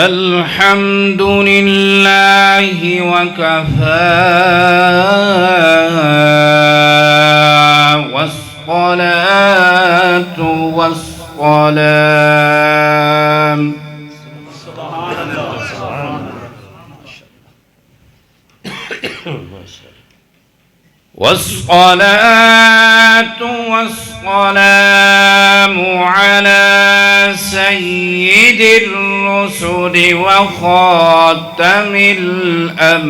الحمد لله وكفى والصلاة والسلام والصلاة والسلام على سيد الرسل وخاتم الأنبياء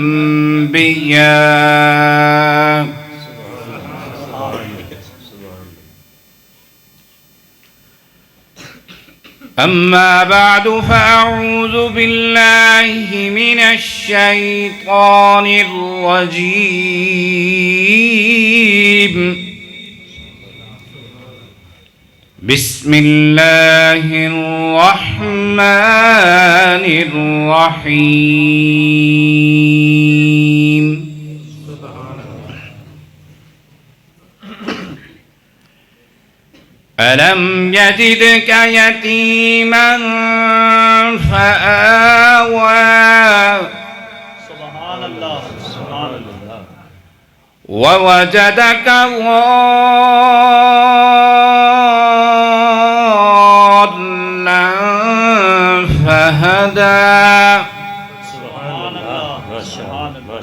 أما بعد فأعوذ بالله من الشيطان الرجيم بسم الله الرحمن الرحيم ألم يجدك يتيما فآوى سبحان الله سبحان الله ووجدك ضالا فهدى سبحان الله سبحان الله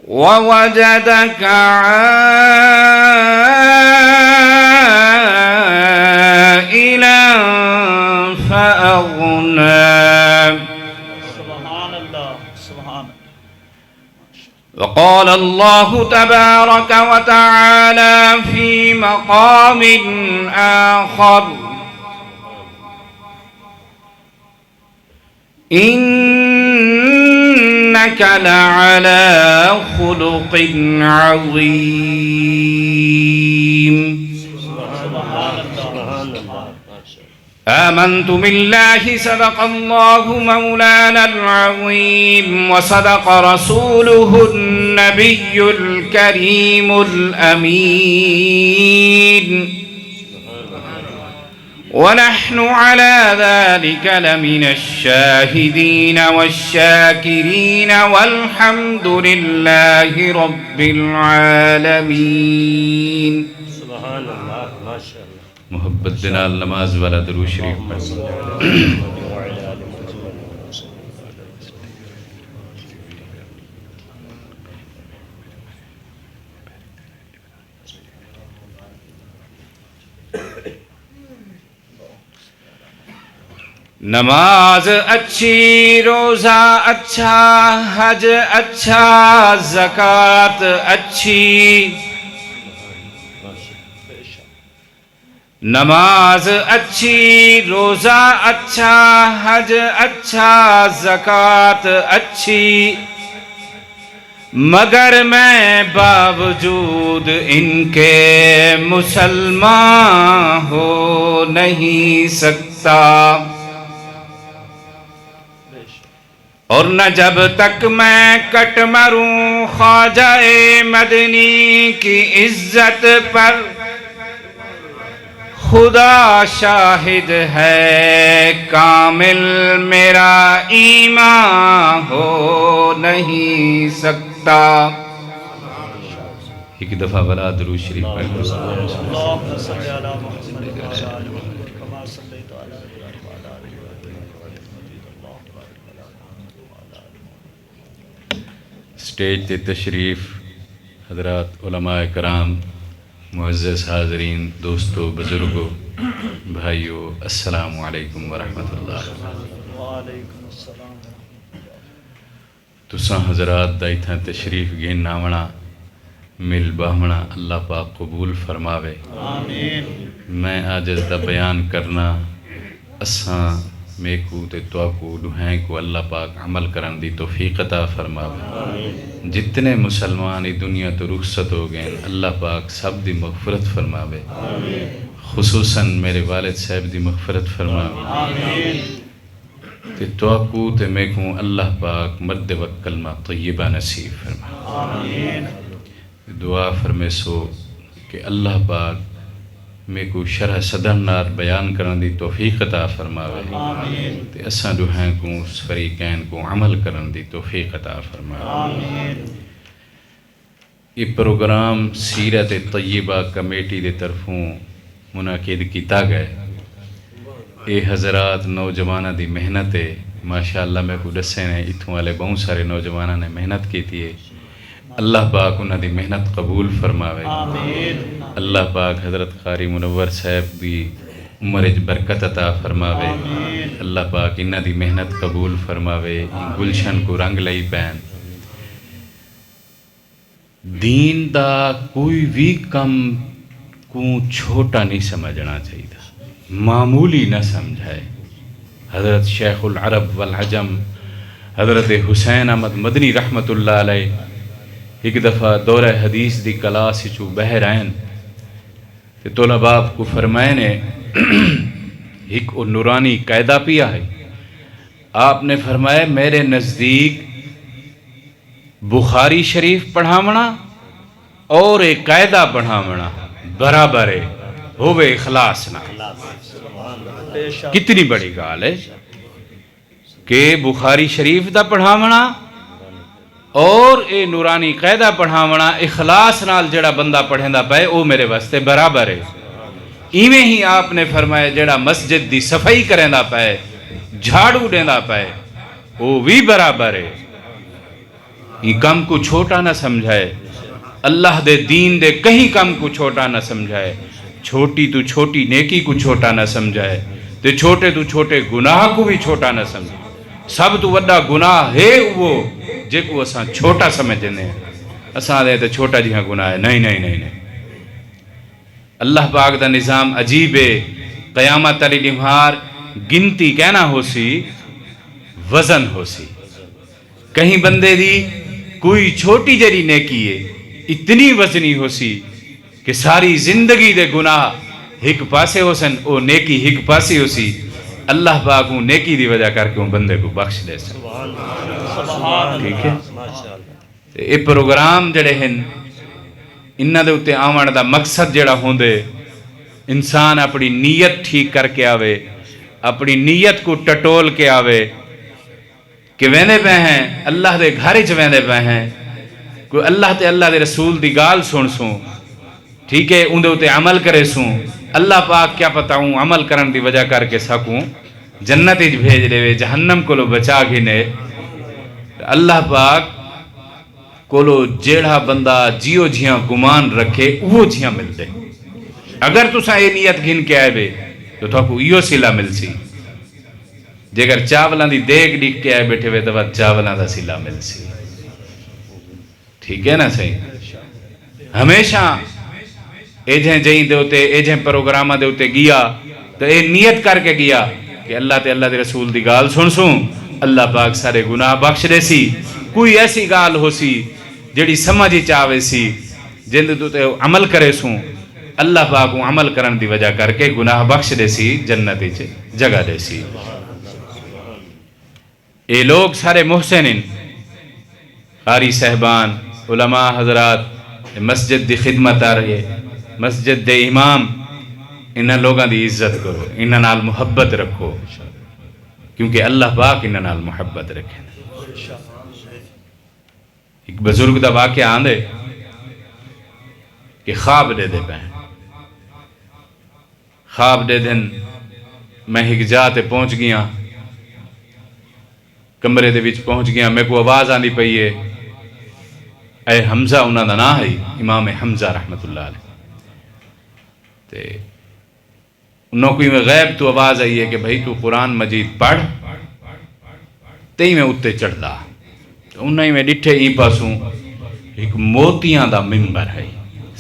ووجدك عائلا فأغنى سبحان الله سبحان وقال الله تبارك وتعالى في مقام آخر إنك لعلى خلق عظيم آمنت بالله صدق الله مولانا العظيم وصدق رسوله النبي الكريم الأمين ونحن على ذلك لمن الشاهدين والشاكرين والحمد لله رب العالمين سبحان الله ما شاء الله محبت دنال نماز والا درود شریف پڑھ نماز اچھی روزہ اچھا حج اچھا زکوٰۃ اچھی نماز اچھی روزہ اچھا حج اچھا زکوٰۃ اچھی مگر میں باوجود ان کے مسلمان ہو نہیں سکتا اور نہ جب تک میں کٹ مروں خواجہ مدنی کی عزت پر خدا شاہد ہے کامل میرا ایمان ہو نہیں سکتا. ایک دفعہ بلا درود شریف پڑھ اللہم صلی علی محمد وعلی آل محمد کما صلیت علی ابراہیم وعلی آل ابراہیم. سٹیج تے تشریف حضرات علماء کرام معزز حاضرین دوستو بزرگو بھائیو السلام علیکم ورحمۃ اللہ. وعلیکم السلام. تساں حضرات دا ایتھاں تشریف گین نامنا مل باہمنا اللہ پاک قبول فرماوے. آمین. میں عاجز دا بیان کرنا اساں میکو تے تواکو دوہیں کو اللہ پاک عمل کرن دی توفیق عطا فرماوے. جتنے مسلمان دنیا تو رخصت ہو گئے اللہ پاک سب دی مغفرت فرماوے. خصوصاً میرے والد صاحب دی مغفرت فرماوے. تے تواکو تے میکو اللہ پاک مرد وقت کلمہ طیبہ نصیب فرماوے. دعا فرمے سو کہ اللہ پاک میں کو شرح صدر نار بیان کرن دی توفیق عطا فرماوے آمین تے اساں دوہاں کو اس فریقین کو عمل کرن دی توفیق عطا فرماوے آمین یہ پروگرام سیرت طیبہ کمیٹی دے طرفوں منعقد کیتا گئے اے حضرات نوجوانہ دی محنت ہے ماشاءاللہ میں کو دسے نے اتھوں والے بہت سارے نوجوانہ نے محنت کی تھی اللہ پاک انہاں دی محنت قبول فرماوے آمین اللہ پاک حضرت قاری منور صاحب دی عمر برکت عطا فرماوے آمین اللہ پاک انہاں دی محنت قبول فرماوے گلشن کو رنگ لئی پین دین دا کوئی بھی کم کو چھوٹا نہیں سمجھنا چاہیے معمولی نہ سمجھائے حضرت شیخ العرب والعجم حضرت حسین احمد مدنی رحمت اللہ علیہ ایک دفعہ دورہ حدیث دی کلاس چو بہر آئین تے طلباء کو فرمائے نے ایک نورانی قاعدہ پیا ہے آپ نے فرمایا میرے نزدیک بخاری شریف پڑھاونا اور ایک قاعدہ پڑھاونا برابر ہے ہووے اخلاص نہ بے شک کتنی بڑی گال ہے کہ بخاری شریف دا پڑھاونا اور اے نورانی قاعدہ پڑھاونا اخلاص نال جڑا بندہ پڑھیندا پے او میرے واسطے برابر ہے ایویں ہی آپ نے فرمایا جڑا مسجد دی صفائی کریندا پے جھاڑو دیندا پے او بھی برابر ہے یہ کم کو چھوٹا نہ سمجھائے اللہ دے دین دے کہیں کم کو چھوٹا نہ سمجھائے چھوٹی تو چھوٹی نیکی کو چھوٹا نہ سمجھائے تے چھوٹے تو چھوٹے گناہ کو بھی چھوٹا نہ سمجھائے سب تو وڈا گناہ ہے وہ جے کو اساں چھوٹا سمجھنے ہیں اساں دے تے چھوٹا جہاں گناہ ہے نہیں نہیں نہیں نہیں اللہ پاک دا نظام عجیب ہے قیامت علی لمحار گنتی کہنا ہو سی وزن ہو سی کہیں بندے دی کوئی چھوٹی جری نیکی ہے اتنی وزنی ہو سی کہ ساری زندگی دے گناہ ایک پاسے ہو سن او نیکی ایک پاسے ہو سی اللہ پاک وہ نیکی دی وجہ کر کے وہ بندے کو بخش دے سن سبحان ٹھیک ہے اللہ اے پروگرام جڑے ہیں انہاں دے اتے آون دا مقصد جڑا ہوندے انسان اپنی نیت ٹھیک کر کے آوے اپنی نیت کو ٹٹول کے آوے کہ ویندے پہ ہیں اللہ دے گھر وچ ویندے پہ ہیں کوئی اللہ تے اللہ دے رسول دی گال سن سوں ٹھیک ہے اندے اتے عمل کرے سوں اللہ پاک کیا پتا ہوں عمل کرن دی وجہ کر کے سکوں جنت وچ بھیج دے جہنم کو لو بچا گھنے اللہ پاک کو لو جیڑا بندہ جیو جیاں گمان رکھے وہ جیاں مل دے اگر تساں یہ نیت گھن کے آئے بے تو تھاکو ایو سلا مل سی جے اگر چاولاں دی دیکھ ڈک کے آئے بیٹھے ہوئے تو چاولاں دا سلا مل سی ٹھیک ہے نا صحیح ہمیشہ ایجیں جہیں دے ہوتے ایجیں پروگرامہ دے ہوتے گیا تو اے نیت کر کے گیا کہ اللہ تے اللہ دے رسول دی گال سن سوں اللہ پاک سارے گناہ بخش دے سی کوئی ایسی گال ہو سی جڑی سمجھی چاہوے سی جن دے تے عمل کرے سوں اللہ پاک وہ عمل کرن دی وجہ کر کے گناہ بخش دے سی جنت وچ جگہ دے سی اے لوگ سارے محسن ہیں قاری صاحبان علماء حضرات مسجد دی خدمت آ رہے مسجد دے امام انہاں لوگاں دی عزت کرو انہاں نال محبت رکھو کیونکہ اللہ پاک انہاں نال محبت رکھے ایک بزرگ دا واقعہ آندے کہ خواب دے دے پہیں خواب دے دن میں ایک جاتے پہنچ گیا کمرے دے وچ پہنچ گیا میں کو آواز آندی پئی ہے اے حمزہ انہاں دا نام ہے امام حمزہ رحمت اللہ علیہ تے انہوں کوئی میں غیب تو آواز آئی ہے کہ بھئی تو قرآن مجید پڑھ تے میں اتے چڑھ دا انہوں میں ڈٹھے ای پاسوں ایک موتیاں دا ممبر ہے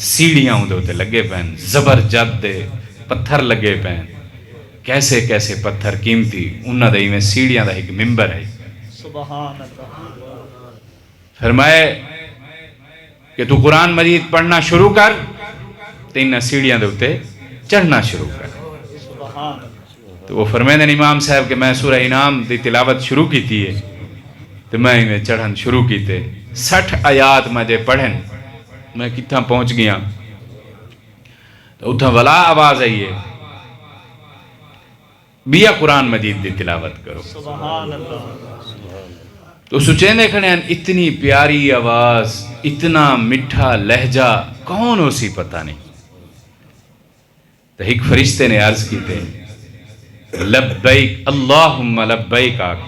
سیڑیاں ہوں دے ہوتے لگے پہن زبرجد دے پتھر لگے پہن کیسے کیسے پتھر قیمتی انہوں دے میں سیڑیاں دا ایک ممبر ہے سبحان اللہ فرمائے کہ تو قرآن مجید پڑھنا شروع کر تین سیڑیاں دے ہوتے چڑھنا شروع کر سبحان اللہ تو وہ فرمائے دن امام صاحب کہ میں سورہ انعام دی تلاوت شروع کی تھی ہے تو میں چڑھن شروع کی تھے 60 آیات مجھے پڑھن میں کتنا پہنچ گیا تو اتھا ولا آواز آئیے بیا قرآن مجید دی تلاوت کرو. سبحان اللہ. تو سوچیں دیکھنے ہیں اتنی پیاری آواز اتنا میٹھا لہجہ کون ہو سی پتہ نہیں. تو ایک فرشتے نے عرض کی تھے لبیک اللہم لبیک آکھ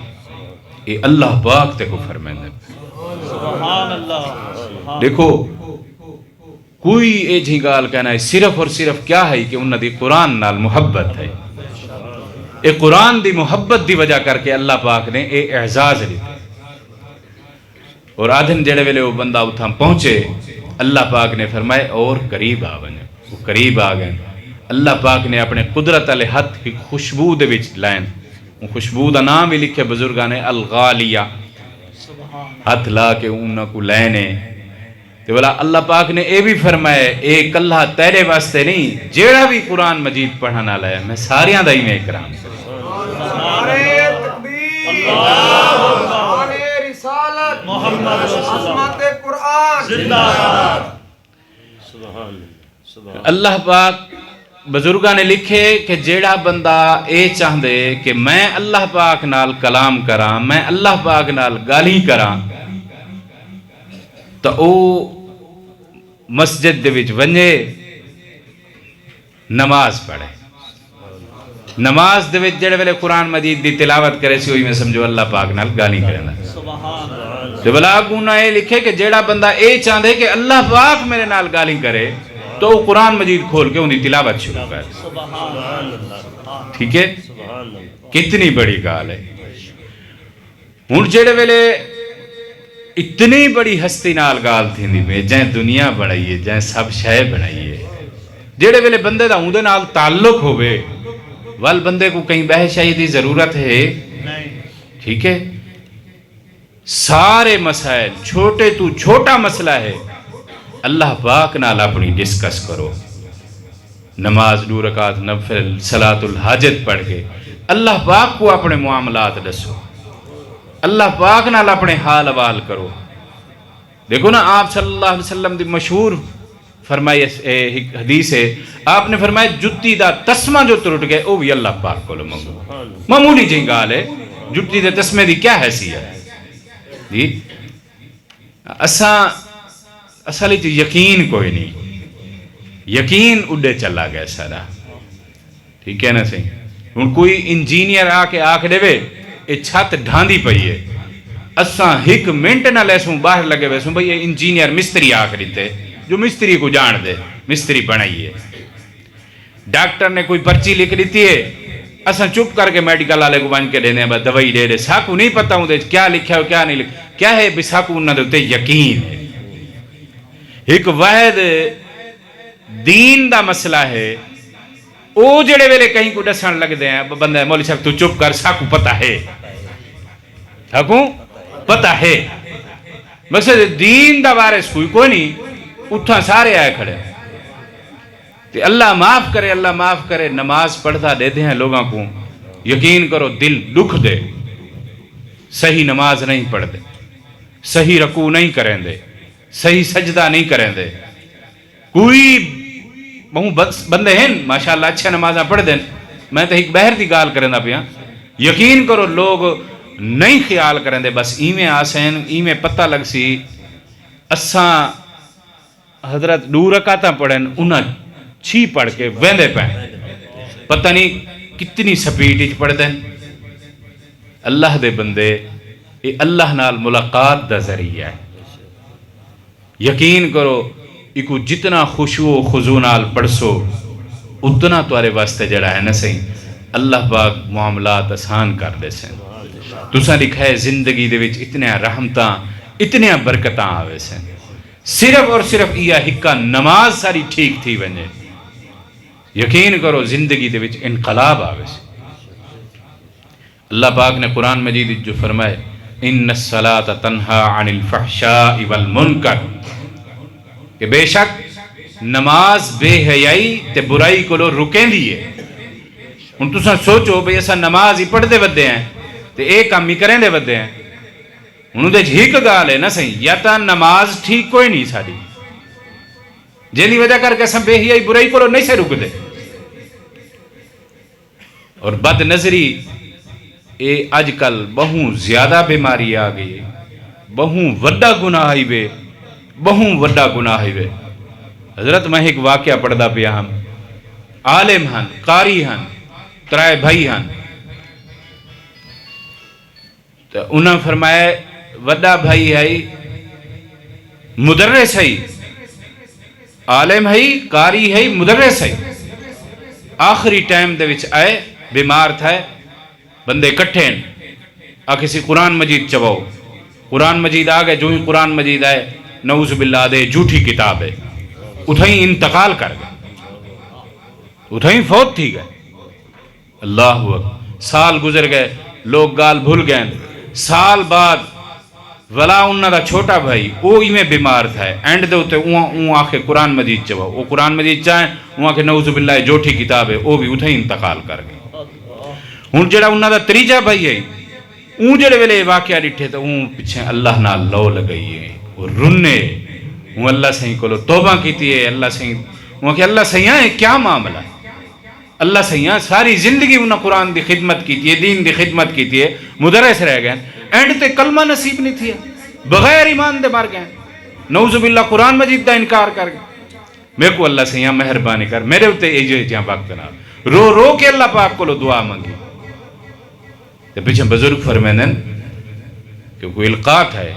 اے اللہ پاک تے کو فرمائیں. سبحان اللہ. دیکھو کوئی اے جھی گال کہنا ہے صرف اور صرف کیا ہے کہ انہاں دی قرآن نال محبت ہے. اے قرآن دی محبت دی وجہ کر کے اللہ پاک نے اے اعزاز لیتے. اور آدھن جڑے ویلے وہ بندہ اتھا پہنچے اللہ پاک نے فرمائے اور قریب آ بنے. وہ قریب آ گئے. اللہ پاک نے اپنے قدرت علیہ ہاتھ کی خوشبو دے وچ لائن وہ خوشبو دا نام بھی لکھے بزرگاں نے الغالیہ. ہاتھ لا کے انہاں کو لینے تو بولا اللہ پاک نے اے بھی فرمائے اے کلہ تیرے واسطے نہیں جیڑا بھی قرآن مجید پڑھنا آ ہے میں ساریاں دا ہی میں اکرام کروں. نعرہ تکبیر، نعرہ رسالت، محمد عظمت قرآن زندہ باد. اللہ پاک بزرگاں نے لکھے کہ جیڑا بندہ اے چاہ دے کہ میں اللہ پاک نال کلام کراں میں اللہ پاک نال گالی کراں تو او مسجد دے وچ ونجے نماز پڑھے. نماز دے وچ جڑے ویلے قرآن مجید دی تلاوت کرے سی ہوئی میں سمجھو اللہ پاک نال گالی کرنا. سبحان اللہ. تو بلا گونا یہ لکھے کہ جیڑا بندہ اے چاہ دے کہ اللہ پاک میرے نال گالی کرے تو وہ قرآن مجید کھول کے انہیں تلاوت شروع کر. سبحان اللہ. ٹھیک ہے کتنی بڑی گال ہے. ہن جڑے ویلے اتنی بڑی ہستی نال گال تھی میں جائیں دنیا بنائیے جائیں سب شے بنائیے جڑے ویلے بندے دا اون دے نال تعلق ہوئے وال بندے کو کہیں بہ شاہی دی ضرورت ہے نہیں. ٹھیک ہے. سارے مسائل چھوٹے تو چھوٹا مسئلہ ہے اللہ پاک نال اپنی ڈسکس کرو. نماز 2 رکعت نفل صلاۃ الحاجت پڑھ کے اللہ پاک کو اپنے معاملات دسو اللہ پاک نال اپنے حال حوال کرو. دیکھو نا آپ صلی اللہ علیہ وسلم دی مشہور فرمائی حدیث ہے آپ نے فرمایا جتی دا تسمہ جو ٹوٹ گئے وہ بھی اللہ پاک کو منگو. معمولی جی گال ہے جتی دے تسمے دی کیا حیثیت ہے جی. اصل یقین کوئی نہیں یقین اڈے چلا گیا سارا. ٹھیک ہے نا سی. ہن کوئی انجینئر آ کے آکھ دے یہ چھت ڈھاندی پئی ہے اساں 1 منٹ نہ لیسوں باہر لگے ویسوں بھئی یہ انجینئر مستری آکھ دیتے جو مستری کو جان دے مستری بنائیے. ڈاکٹر نے کوئی پرچی لکھ دیتی ہے اساں چپ کر کے میڈیکل والے کو بن کے دینے بس دوائی دے دے. ساکو نہیں پتہ ہوں دے کیا لکھا ہو کیا نہیں لکھا کیا ہے بھی ساکو انہاں دے ہوتے یقین ہے. ایک واحد دین دا مسئلہ ہے او جڑے ویلے کہیں کو دسن لگ دے ہیں بندہ مولوی صاحب تو چپ کر ساکو پتہ ہے ساکو پتہ ہے بس دین دا وارث کوئی نہیں اتھا سارے آئے کھڑے. اللہ معاف کرے نماز پڑھتا دے دے ہیں لوگوں کو یقین کرو دل دکھ دے صحیح نماز نہیں پڑھ دے صحیح رکوع نہیں کریں دے صحیح سجدہ نہیں کریں دے. کوئی بہت بندے ہیں ماشاءاللہ اچھے نمازاں پڑھ دیں میں تو ایک بہر دی گال کریں دا پیا یقین کرو لوگ نہیں خیال کریں دے بس ایمیں آسین ایمیں پتہ لگ سی اساں حضرت 2 رکعتاں پڑھیں انہاں 6 پڑھ کے ویندے پہیں پتہ نہیں کتنی سپیڈ پڑھ دیں. اللہ دے بندے یہ اللہ نال ملاقات دا ذریعہ ہے. یقین کرو ایکو جتنا خشوع و خضوع نال پڑھسو اتنا تمہارے واسطے جڑا ہے نا صحیح اللہ پاک معاملات آسان کر دے سن. تساں لکھا ہے زندگی دے وچ اتنیاں رحمتاں اتنیاں برکتاں آوے سن صرف اور صرف یہ ہکا نماز ساری ٹھیک تھی ونجے یقین کرو زندگی دے وچ انقلاب آوے سن. اللہ پاک نے قرآن مجید جو فرمائے ان الصلاۃ تنہا عن الفحشاء والمنکر کہ بے شک نماز بے حیائی تے برائی کو لو رکیں دیئے. ان تساں سوچو بھئی ایسا نماز ہی پڑھ دے ودے ہیں تے ایک کام ہی کریں دے ودے ہیں انہوں دے ہیک گال ہے نا صحیح یا تا نماز ٹھیک کوئی نہیں ساری جیلی وجہ کر کے بے حیائی برائی کو نہیں سے رک دے. اور بد نظری اے اج کل بہوں زیادہ بیماری آ گئی، بہوں وڈا گناہ ہی وے، بہوں وڈا گناہ ہی وے. حضرت میں ایک واقعہ پڑھدا پیا ہم، عالم ہن، قاری ہن، ترائے بھائی ہن، تو انہوں نے فرمایا وڈا بھائی ہے مدرس ہے، عالم ہے، قاری ہے، مدرس ہے. آخری ٹائم دے وچ آئے، بیمار تھا، بندے کٹھے آ کسی قرآن مجید چواؤ. قرآن مجید آ گئے، جو ہی قرآن مجید آئے نعوذ باللہ دے جھوٹی کتاب ہے، اتھائی انتقال کر گئے، اتھائی فوت تھی گئے. اللہ اکبر. سال گزر گئے، لوگ گال بھول گئے. سال بعد ولا انہوں دا چھوٹا بھائی وہ ہی میں بیمار تھا، اینڈ دے ہوتے اون آخے قرآن مجید چواؤ، وہ قرآن مجید چاہیں اون آخے نعوذ باللہ جھوٹی کتاب ہے، وہ بھی اتھائی انتقال کر گئے. ہوں جڑا انہوں دا تریجا بھائی ہے، اون جڑے ویلے واقعہ ڈٹھے تو اون پیچھے اللہ نہ لو لگئی ہے، وہ رنے، اون اللہ سہیں کو توبہ کیتی ہے. اللہ سہیں اون کہ اللہ سہیں ہے کیا معاملہ، اللہ سہیں ساری زندگی انہوں قرآن دی خدمت کیتی ہے، دین دی خدمت کیتی ہے، مدرس رہ گئے، اینڈ تے کلمہ نصیب نہیں تھی، بغیر ایمان دے مار گئے، نعوذ باللہ قرآن مجید دا انکار کر گئے. میرے کو اللہ سہیں مہربانی کر، میرے ہوتے ایجے وقت نہ رو رو کے اللہ پاک کو دعا مانگی. تو پیچھے بزرگ فرمائیں کہ کوئی القات ہے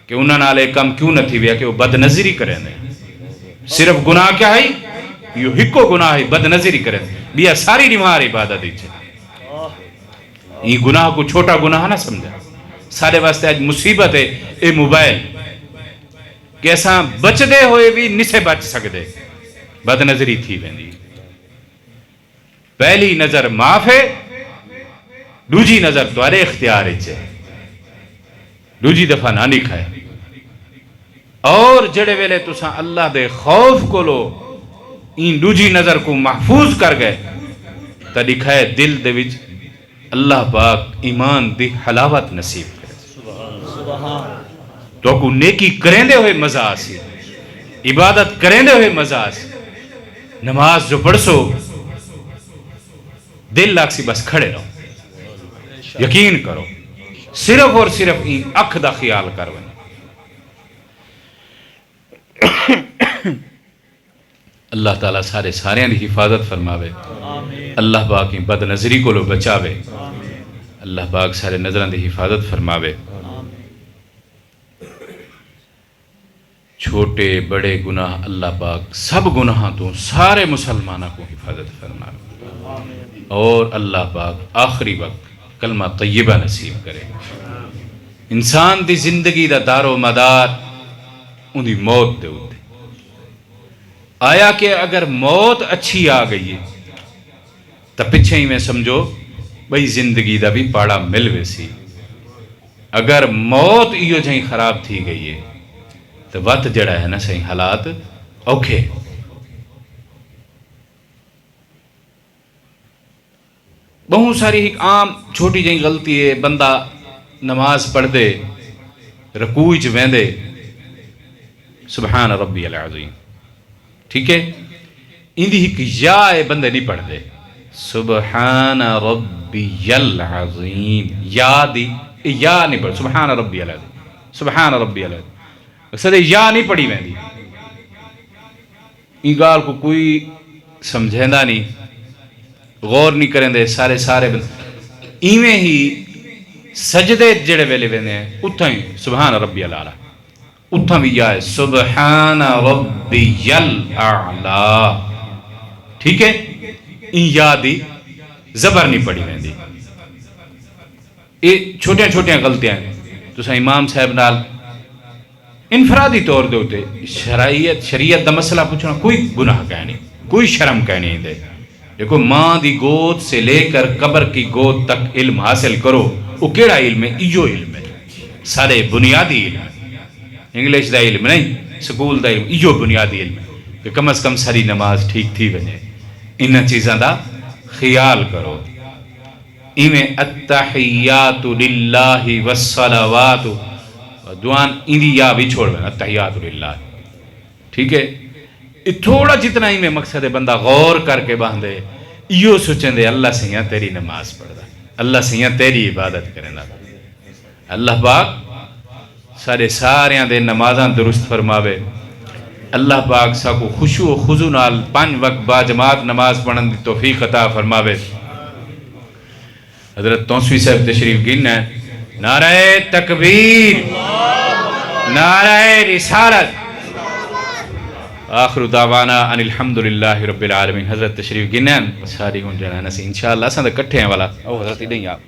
کہ انہوں نے علیہ کم کیوں نہ تھی بیا کہ وہ بد نظری کریں دیں. صرف گناہ کیا ہے، یہ ہکو گناہ ہے، بد نظری کریں بیا ساری نمار عبادت دیچے. یہ گناہ کو چھوٹا گناہ نہ سمجھا. سارے واسطے آج مصیبت ہے اے موبائل کہ ایسا بچ دے ہوئے بھی نسے بچ سکتے، بد نظری تھی ویندی. پہلی نظر معاف ہے، دوجی نظر توارے اختیار ہے، دوجی دفعہ نہ نکھائے. اور جڑے ویلے تساں اللہ دے خوف کو لو این دوجی نظر کو محفوظ کر گئے تا دکھائے دل دے وچ اللہ پاک ایمان دی حلاوت نصیب کرے. تو کو نیکی کریں دے ہوئے مزہ آسی، عبادت کریں دے ہوئے مزہ آسی. نماز جو پڑھ سو دل لاکھ سی بس کھڑے رہو، یقین کرو، صرف اور صرف این اکھ دا خیال کر بنے. اللہ تعالیٰ سارے دی حفاظت فرماوے، اللہ پاک کی بد نظری کو لو بچاوے، اللہ پاک سارے نظران دی حفاظت فرماوے. چھوٹے بڑے گناہ اللہ پاک سب گناہاں تو سارے مسلمانوں کو حفاظت فرماوے، اور اللہ پاک آخری وقت کلمہ طیبہ نصیب کرے. انسان دی زندگی دا دار و مدار ان دی موت دے ہوتے. آیا کہ اگر موت اچھی آ گئی ہے تو پچھے ہی میں سمجھو بھئی زندگی دا بھی پاڑا مل ویسی. اگر موت ایو جہیں خراب تھی گئی ہے تو وقت جڑا ہے نا صحیح حالات اوکھے. بہت ساری ایک عام چھوٹی جہیں غلطی ہے، بندہ نماز پڑھ دے رکوع چ ویندے سبحان ربی العظیم، ٹھیک ہے، اندی ایک یا ہے بندے نہیں پڑھ دے سبحان ربی العظیم، یا دی یا نہیں پڑھ سبحان ربی العظیم، سبحان ربی العظیم، اکثر یا نہیں پڑھی ویندی. این گال کو کوئی سمجھیندہ نہیں، غور نہیں کریں دے سارے بندے ایویں ہی سجدے جڑے ویلے ویندے ہیں اتھاں ہی سبحان ربی الاعلیٰ، اتھاں بھی یا ہے سبحان ربی الاعلیٰ، ٹھیک ہے. این یا دی زبر نہیں پڑھی ویندی. یہ چھوٹیاں غلطیاں ہیں. تو سا امام صاحب نال انفرادی طور دے ہوتے شریعت دا مسئلہ پوچھنا کوئی گناہ کہنی، کوئی شرم کہنی دے. دیکھو ماں دی گود سے لے کر قبر کی گود تک علم حاصل کرو، وہ کیڑا علم ہے؟ ایجو علم ہے، سارے بنیادی علم ہے، انگلش دا علم نہیں، سکول دا علم، ایجو بنیادی علم ہے کہ کم از کم ساری نماز ٹھیک تھی وجے. انہاں چیزاں دا خیال کرو. ایویں التحیات للہ والصلوات دعان اندی یا بھی چھوڑ لینا التحیات للہ، ٹھیک ہے. تھوڑا جتنا ہی میں مقصد ہے بندہ غور کر کے باندھے یہ سوچیں دے اللہ سیاں تیری نماز پڑھ دا اللہ سیاں تیری عبادت کریں دا اللہ پاک سارے دے نمازاں درست فرماوے اللہ پاک ساکو خشوع و خضوع نال 5 وقت با جماعت نماز پڑھن دی توفیق عطا فرماوے حضرت توسوی صاحب تشریف گن ہے نعرہ تکبیر نعرہ رسالت آخر دعوانا ان الحمدللہ رب العالمین حضرت تشریف گن ہے ساری گن جانا سی انشاءاللہ اساں دے کٹھے ہیں والا او حضرت ہی نہیں آپ